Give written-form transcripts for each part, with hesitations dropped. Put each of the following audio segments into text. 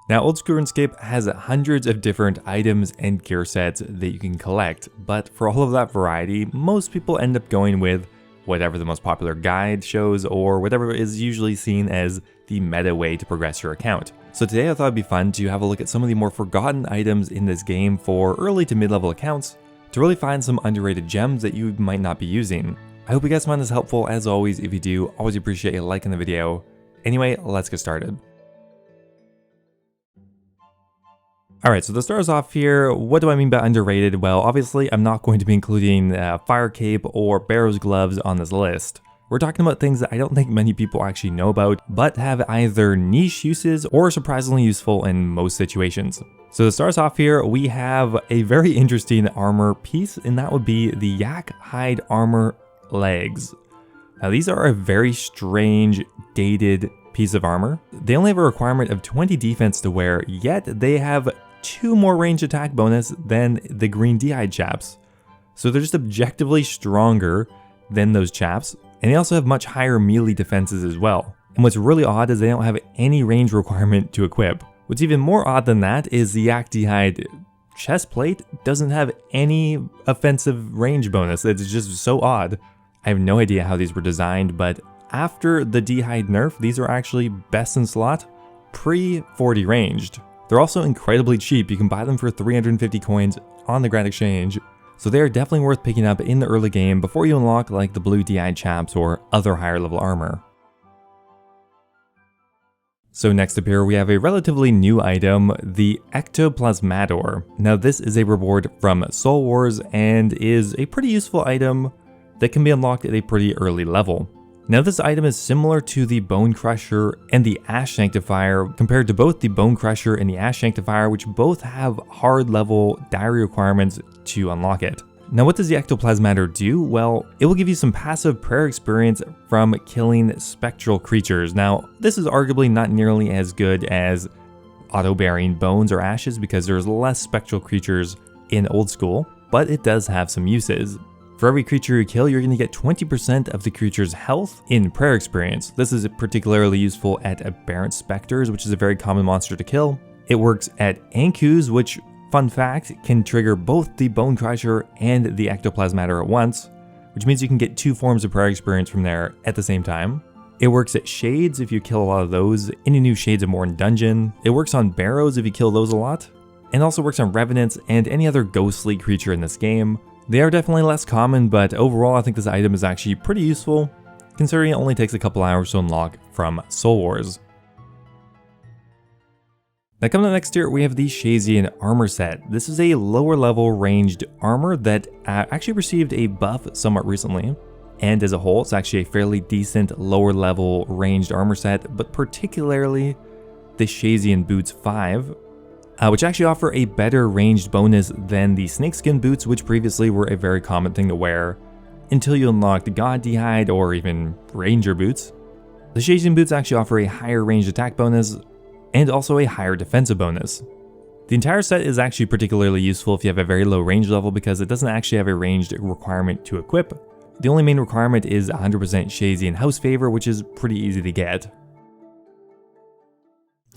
Now, Oldschool Runescape has hundreds of different items and gear sets that you can collect, but for all of that variety, most people end up going with whatever the most popular guide shows or whatever is usually seen as the meta way to progress your account. So today I thought it'd be fun to have a look at some of the more forgotten items in this game for early to mid-level accounts to really find some underrated gems that you might not be using. I hope you guys find this helpful. As always, if you do, always appreciate a like on the video. Anyway, let's get started. Alright, so to start us off here, what do I mean by underrated? Well, obviously I'm not going to be including Fire Cape or Barrow's Gloves on this list. We're talking about things that I don't think many people actually know about, but have either niche uses or are surprisingly useful in most situations. So to start us off here, we have a very interesting armor piece, and that would be the Yak Hide Armor Legs. Now these are a very strange, dated piece of armor. They only have a requirement of 20 defense to wear, yet they have 2 more range attack bonus than the green D-hide chaps. So they're just objectively stronger than those chaps, and they also have much higher melee defenses as well. And what's really odd is they don't have any range requirement to equip. What's even more odd than that is the Yak D-hide chest plate doesn't have any offensive range bonus. It's just so odd. I have no idea how these were designed, but after the D-hide nerf, these are actually best in slot, pre-40 ranged. They're also incredibly cheap. You can buy them for 350 coins on the Grand Exchange, so they are definitely worth picking up in the early game before you unlock like the blue D-hide chaps or other higher level armor. So next up here we have a relatively new item, the Ectoplasmator. Now this is a reward from Soul Wars and is a pretty useful item that can be unlocked at a pretty early level. Now this item is similar to the Bone Crusher and the Ash Sanctifier compared to both the Bone Crusher and the Ash Sanctifier, which both have hard level diary requirements to unlock it. Now what does the Ectoplasmator do? Well, it will give you some passive prayer experience from killing spectral creatures. Now this is arguably not nearly as good as auto-burying bones or ashes because there's less spectral creatures in Old School, but it does have some uses. For every creature you kill, you're going to get 20% of the creature's health in prayer experience. This is particularly useful at Aberrant Spectres, which is a very common monster to kill. It works at Ankus, which, fun fact, can trigger both the Bone Crusher and the Ectoplasmator at once, which means you can get 2 forms of prayer experience from there at the same time. It works at Shades if you kill a lot of those in a new Shades of Morn dungeon. It works on Barrows if you kill those a lot, and also works on Revenants and any other ghostly creature in this game. They are definitely less common, but overall I think this item is actually pretty useful, considering it only takes a couple hours to unlock from Soul Wars. Now coming up next here, we have the Shazian armor set. This is a lower level ranged armor that actually received a buff somewhat recently, and as a whole it's actually a fairly decent lower level ranged armor set, but particularly the Shazian Boots 5. Which actually offer a better ranged bonus than the snakeskin boots, which previously were a very common thing to wear until you unlocked God D-hide or even Ranger boots. The Shazian boots actually offer a higher ranged attack bonus and also a higher defensive bonus. The entire set is actually particularly useful if you have a very low range level because it doesn't actually have a ranged requirement to equip. The only main requirement is 100% Shazian house favor, which is pretty easy to get.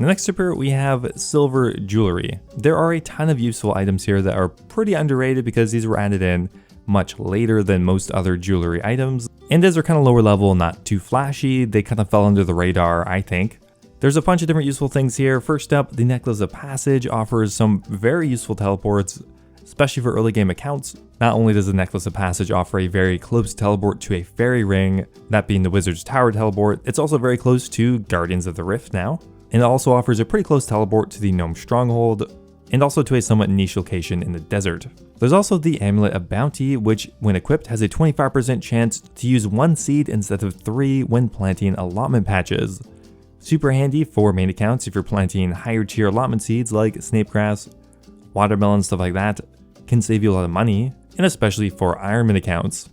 Next up here we have silver jewelry. There are a ton of useful items here that are pretty underrated because these were added in much later than most other jewelry items, and as they're kind of lower level, not too flashy, they kind of fell under the radar, I think. There's a bunch of different useful things here. First up, the Necklace of Passage offers some very useful teleports, especially for early game accounts. Not only does the Necklace of Passage offer a very close teleport to a fairy ring, that being the Wizard's Tower teleport, it's also very close to Guardians of the Rift now. And it also offers a pretty close teleport to the Gnome Stronghold, and also to a somewhat niche location in the desert. There's also the Amulet of Bounty, which when equipped has a 25% chance to use 1 seed instead of 3 when planting allotment patches. Super handy for main accounts if you're planting higher tier allotment seeds like Snapegrass, Watermelon, stuff like that. Can save you a lot of money, and especially for Ironman accounts.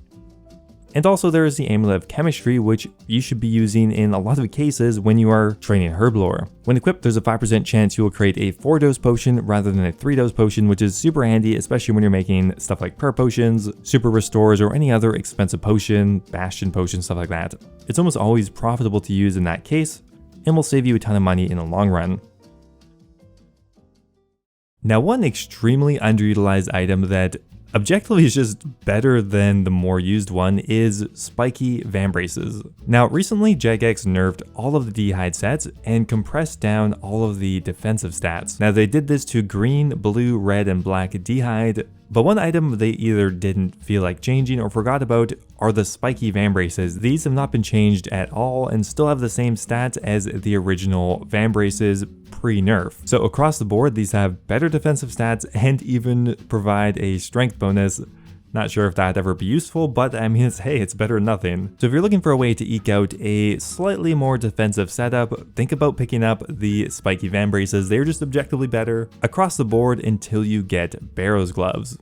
And also there is the Amulet of Chemistry, which you should be using in a lot of cases when you are training Herblore. When equipped, there's a 5% chance you will create a 4-dose potion rather than a 3-dose potion, which is super handy, especially when you're making stuff like prayer potions, super restores, or any other expensive potion, bastion potion, stuff like that. It's almost always profitable to use in that case, and will save you a ton of money in the long run. Now, one extremely underutilized item that objectively is just better than the more used one is spiky vambraces. Now, recently Jagex nerfed all of the D'hide sets and compressed down all of the defensive stats. Now, they did this to green, blue, red, and black D'hide, but one item they either didn't feel like changing or forgot about are the spiky vambraces. These have not been changed at all and still have the same stats as the original vambraces pre-nerf. So across the board, these have better defensive stats and even provide a strength bonus. Not sure if that'd ever be useful, but I mean, it's better than nothing. So if you're looking for a way to eke out a slightly more defensive setup, think about picking up the spiky vambraces. They're just objectively better across the board until you get Barrow's gloves.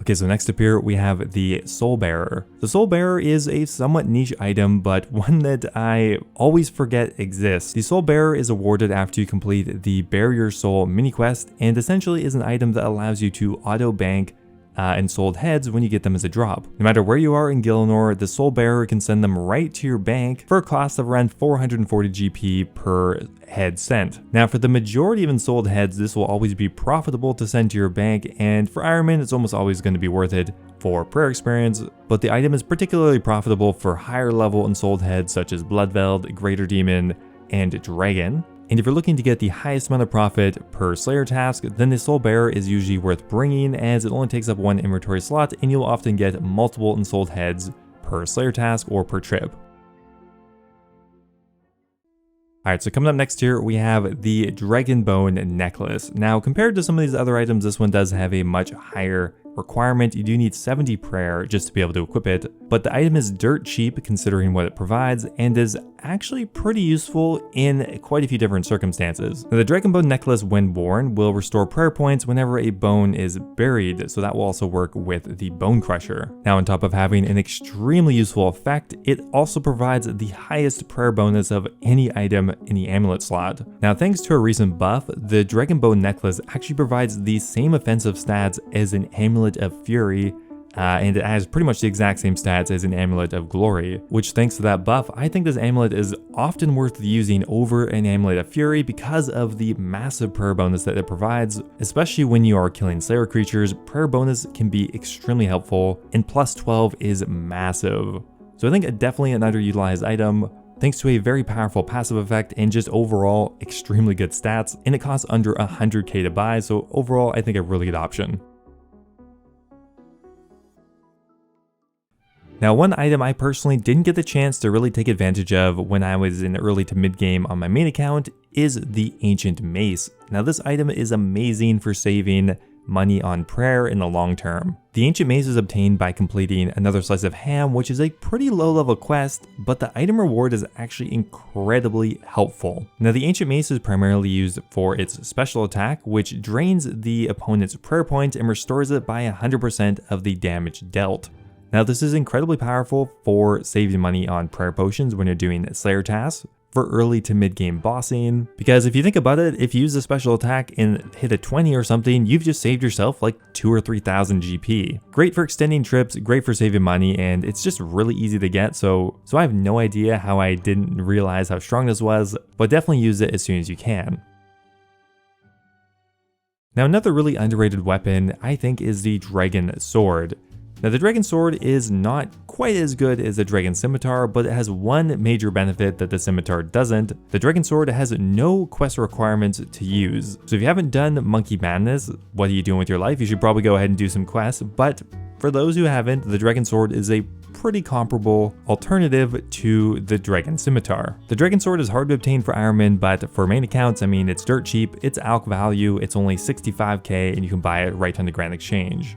Okay, so next up here we have the Soul Bearer. The Soul Bearer is a somewhat niche item, but one that I always forget exists. The Soul Bearer is awarded after you complete the Bear Your Soul mini quest, and essentially is an item that allows you to auto bank and sold heads when you get them as a drop. No matter where you are in Gielinor, the Soul Bearer can send them right to your bank for a cost of around 440 GP per head sent. Now, for the majority of ensouled heads, this will always be profitable to send to your bank, and for Ironman, it's almost always going to be worth it for prayer experience, but the item is particularly profitable for higher level ensouled heads such as Bloodveld, Greater Demon, and Dragon. And if you're looking to get the highest amount of profit per Slayer task, then the Soul Bearer is usually worth bringing, as it only takes up one inventory slot and you'll often get multiple ensouled heads per Slayer task or per trip. Alright, so coming up next here, we have the Dragon Bone Necklace. Now, compared to some of these other items, this one does have a much higher requirement. You do need 70 prayer just to be able to equip it, but the item is dirt cheap considering what it provides and is actually pretty useful in quite a few different circumstances. Now, the Dragon Bone Necklace, when worn, will restore prayer points whenever a bone is buried, so that will also work with the Bone Crusher. Now, on top of having an extremely useful effect, it also provides the highest prayer bonus of any item in the amulet slot. Now, thanks to a recent buff, the Dragon Bone Necklace actually provides the same offensive stats as an Amulet of Fury, and it has pretty much the exact same stats as an Amulet of Glory, which thanks to that buff, I think this amulet is often worth using over an Amulet of Fury because of the massive prayer bonus that it provides. Especially when you are killing Slayer creatures, prayer bonus can be extremely helpful, and plus 12 is massive. So I think definitely an underutilized item, thanks to a very powerful passive effect and just overall extremely good stats, and it costs under 100k to buy, so overall I think a really good option. Now, one item I personally didn't get the chance to really take advantage of when I was in early to mid game on my main account is the Ancient Mace. Now, this item is amazing for saving money on prayer in the long term. The Ancient Mace is obtained by completing Another Slice of Ham, which is a pretty low level quest, but the item reward is actually incredibly helpful. Now, the Ancient Mace is primarily used for its special attack, which drains the opponent's prayer points and restores it by 100% of the damage dealt. Now, this is incredibly powerful for saving money on prayer potions when you're doing Slayer tasks, for early to mid game bossing, because if you think about it, if you use a special attack and hit a 20 or something, you've just saved yourself like 2,000 or 3,000 GP. Great for extending trips, great for saving money, and it's just really easy to get, so I have no idea how I didn't realize how strong this was, but definitely use it as soon as you can. Now, another really underrated weapon, I think, is the Dragon Sword. Now, the Dragon Sword is not quite as good as the Dragon Scimitar, but it has one major benefit that the Scimitar doesn't. The Dragon Sword has no quest requirements to use. So if you haven't done Monkey Madness, what are you doing with your life? You should probably go ahead and do some quests, but for those who haven't, the Dragon Sword is a pretty comparable alternative to the Dragon Scimitar. The Dragon Sword is hard to obtain for Ironman, but for main accounts, I mean, it's dirt cheap, it's alch value, it's only 65k, and you can buy it right on the Grand Exchange.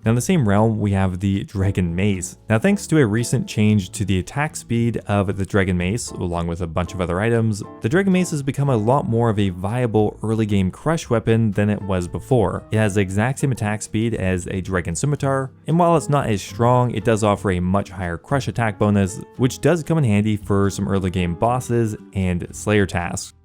Now, in the same realm, we have the Dragon Mace. Now, thanks to a recent change to the attack speed of the Dragon Mace, along with a bunch of other items, the Dragon Mace has become a lot more of a viable early game crush weapon than it was before. It has the exact same attack speed as a Dragon Scimitar, and while it's not as strong, it does offer a much higher crush attack bonus, which does come in handy for some early game bosses and Slayer tasks.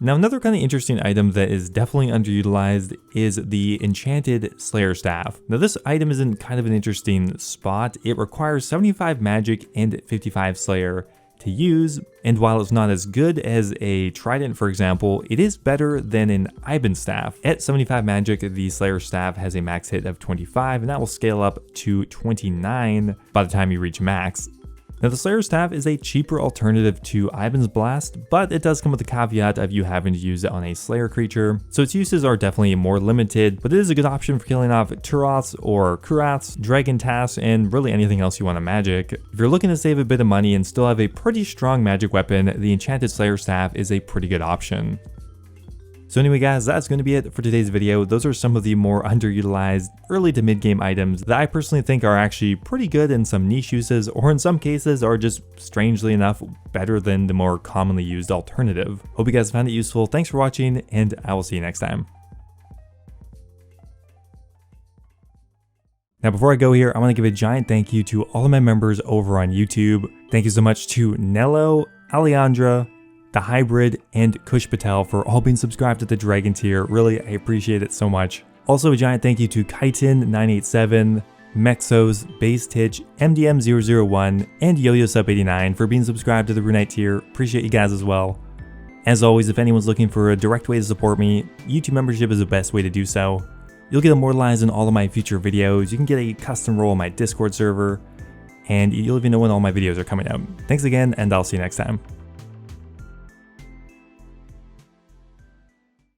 Now, another kind of interesting item that is definitely underutilized is the Enchanted Slayer Staff. Now, this item is in kind of an interesting spot. It requires 75 magic and 55 Slayer to use, and while it's not as good as a Trident for example, it is better than an Iban staff. At 75 magic, the Slayer staff has a max hit of 25, and that will scale up to 29 by the time you reach max. Now the Slayer staff is a cheaper alternative to Iban's Blast, but it does come with the caveat of you having to use it on a Slayer creature, so its uses are definitely more limited, but it is a good option for killing off Turoths or Kuraths, Dragon Tasks, and really anything else you want to magic. If you're looking to save a bit of money and still have a pretty strong magic weapon, the Enchanted Slayer staff is a pretty good option. So anyway guys, that's going to be it for today's video. Those are some of the more underutilized early to mid game items that I personally think are actually pretty good in some niche uses, or in some cases are just strangely enough better than the more commonly used alternative. Hope you guys found it useful. Thanks for watching, and I will see you next time. Now before I go here, I want to give a giant thank you to all of my members over on YouTube. Thank you so much to Nello, Alejandra, The Hybrid, and Kush Patel for all being subscribed to the Dragon tier. Really, I appreciate it so much. Also a giant thank you to Kaitin987, Mexos, Base Titch, MDM001, and YoYoSub89 for being subscribed to the Runite tier. Appreciate you guys as well. As always, if anyone's looking for a direct way to support me, YouTube membership is the best way to do so. You'll get immortalized in all of my future videos, you can get a custom role on my Discord server, and you'll even know when all my videos are coming out. Thanks again, and I'll see you next time.